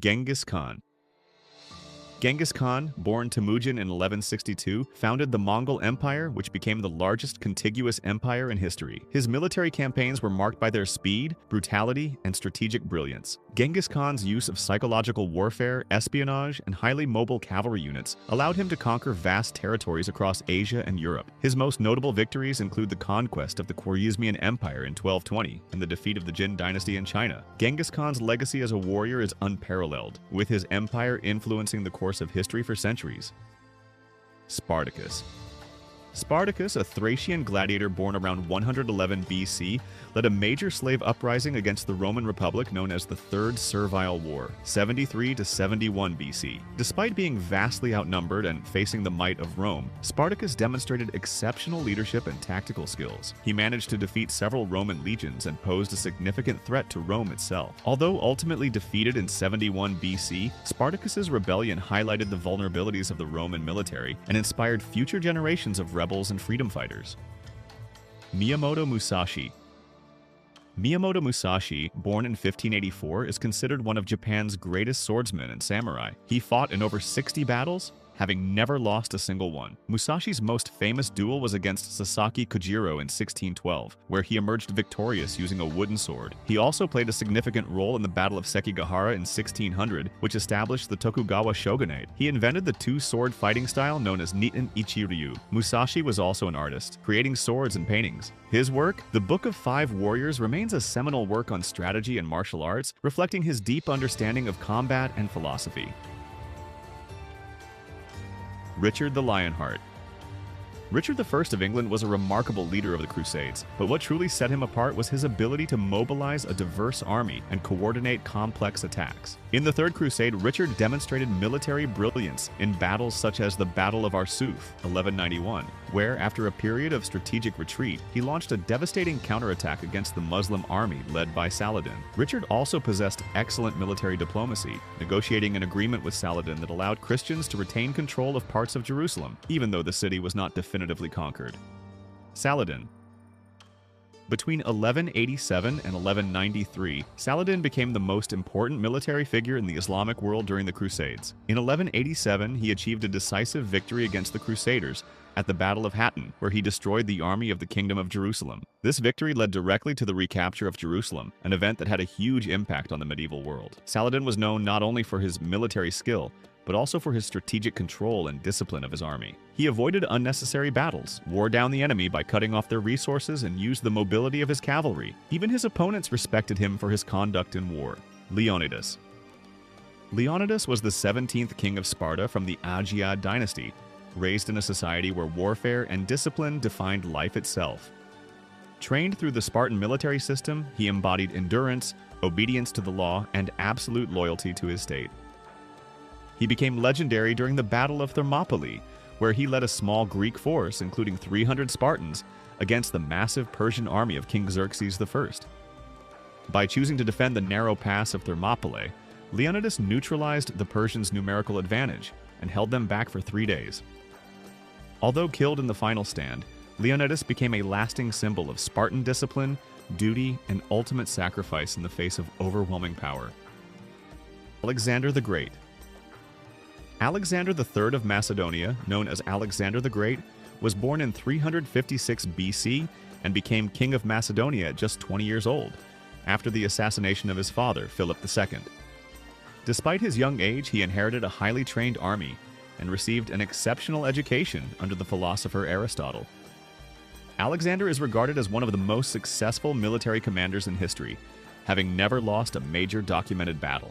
Genghis Khan. Genghis Khan, born Temujin in 1162, founded the Mongol Empire, which became the largest contiguous empire in history. His military campaigns were marked by their speed, brutality, and strategic brilliance. Genghis Khan's use of psychological warfare, espionage, and highly mobile cavalry units allowed him to conquer vast territories across Asia and Europe. His most notable victories include the conquest of the Khwarezmian Empire in 1220 and the defeat of the Jin dynasty in China. Genghis Khan's legacy as a warrior is unparalleled, with his empire influencing the course of history for centuries. Spartacus. Spartacus, a Thracian gladiator born around 111 BC, led a major slave uprising against the Roman Republic known as the Third Servile War, 73 to 71 BC. Despite being vastly outnumbered and facing the might of Rome, Spartacus demonstrated exceptional leadership and tactical skills. He managed to defeat several Roman legions and posed a significant threat to Rome itself. Although ultimately defeated in 71 BC, Spartacus's rebellion highlighted the vulnerabilities of the Roman military and inspired future generations of rebels and freedom fighters. Miyamoto Musashi. Miyamoto Musashi, born in 1584, is considered one of Japan's greatest swordsmen and samurai. He fought in over 60 battles, having never lost a single one. Musashi's most famous duel was against Sasaki Kojiro in 1612, where he emerged victorious using a wooden sword. He also played a significant role in the Battle of Sekigahara in 1600, which established the Tokugawa shogunate. He invented the two-sword fighting style known as Niten Ichi-ryu. Musashi was also an artist, creating swords and paintings. His work, The Book of Five Warriors, remains a seminal work on strategy and martial arts, reflecting his deep understanding of combat and philosophy. Richard the Lionheart. Richard I of England was a remarkable leader of the Crusades, but what truly set him apart was his ability to mobilize a diverse army and coordinate complex attacks. In the Third Crusade, Richard demonstrated military brilliance in battles such as the Battle of Arsuf, 1191, where, after a period of strategic retreat, he launched a devastating counterattack against the Muslim army led by Saladin. Richard also possessed excellent military diplomacy, negotiating an agreement with Saladin that allowed Christians to retain control of parts of Jerusalem, even though the city was not definitively conquered. Saladin. Between 1187 and 1193, Saladin became the most important military figure in the Islamic world during the Crusades. In 1187, he achieved a decisive victory against the Crusaders at the Battle of Hattin, where he destroyed the army of the Kingdom of Jerusalem. This victory led directly to the recapture of Jerusalem, an event that had a huge impact on the medieval world. Saladin was known not only for his military skill, but also for his strategic control and discipline of his army. He avoided unnecessary battles, wore down the enemy by cutting off their resources, and used the mobility of his cavalry. Even his opponents respected him for his conduct in war. Leonidas. Leonidas was the 17th king of Sparta from the Agiad dynasty, raised in a society where warfare and discipline defined life itself. Trained through the Spartan military system, he embodied endurance, obedience to the law, and absolute loyalty to his state. He became legendary during the Battle of Thermopylae, where he led a small Greek force, including 300 Spartans, against the massive Persian army of King Xerxes I. By choosing to defend the narrow pass of Thermopylae, Leonidas neutralized the Persians' numerical advantage and held them back for 3 days. Although killed in the final stand, Leonidas became a lasting symbol of Spartan discipline, duty, and ultimate sacrifice in the face of overwhelming power. Alexander the Great. Alexander III of Macedonia, known as Alexander the Great, was born in 356 BC and became king of Macedonia at just 20 years old, after the assassination of his father, Philip II. Despite his young age, he inherited a highly trained army and received an exceptional education under the philosopher Aristotle. Alexander is regarded as one of the most successful military commanders in history, having never lost a major documented battle.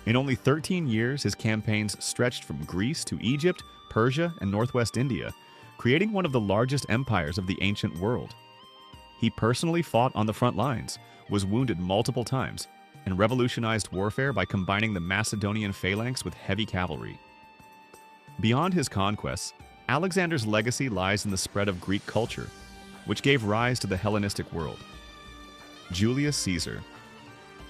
In only 13 years, his campaigns stretched from Greece to Egypt, Persia, and northwest India, creating one of the largest empires of the ancient world. He personally fought on the front lines, was wounded multiple times, and revolutionized warfare by combining the Macedonian phalanx with heavy cavalry. Beyond his conquests, Alexander's legacy lies in the spread of Greek culture, which gave rise to the Hellenistic world. Julius Caesar.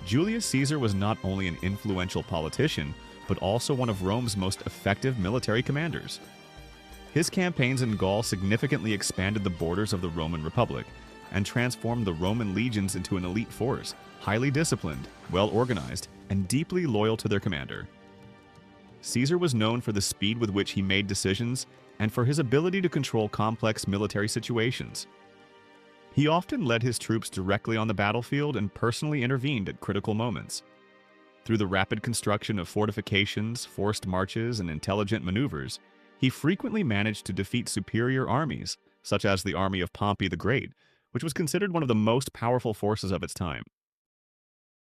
Julius Caesar was not only an influential politician, but also one of Rome's most effective military commanders. His campaigns in Gaul significantly expanded the borders of the Roman Republic and transformed the Roman legions into an elite force, highly disciplined, well-organized, and deeply loyal to their commander. Caesar was known for the speed with which he made decisions and for his ability to control complex military situations. He often led his troops directly on the battlefield and personally intervened at critical moments. Through the rapid construction of fortifications, forced marches, and intelligent maneuvers, he frequently managed to defeat superior armies, such as the army of Pompey the Great, which was considered one of the most powerful forces of its time.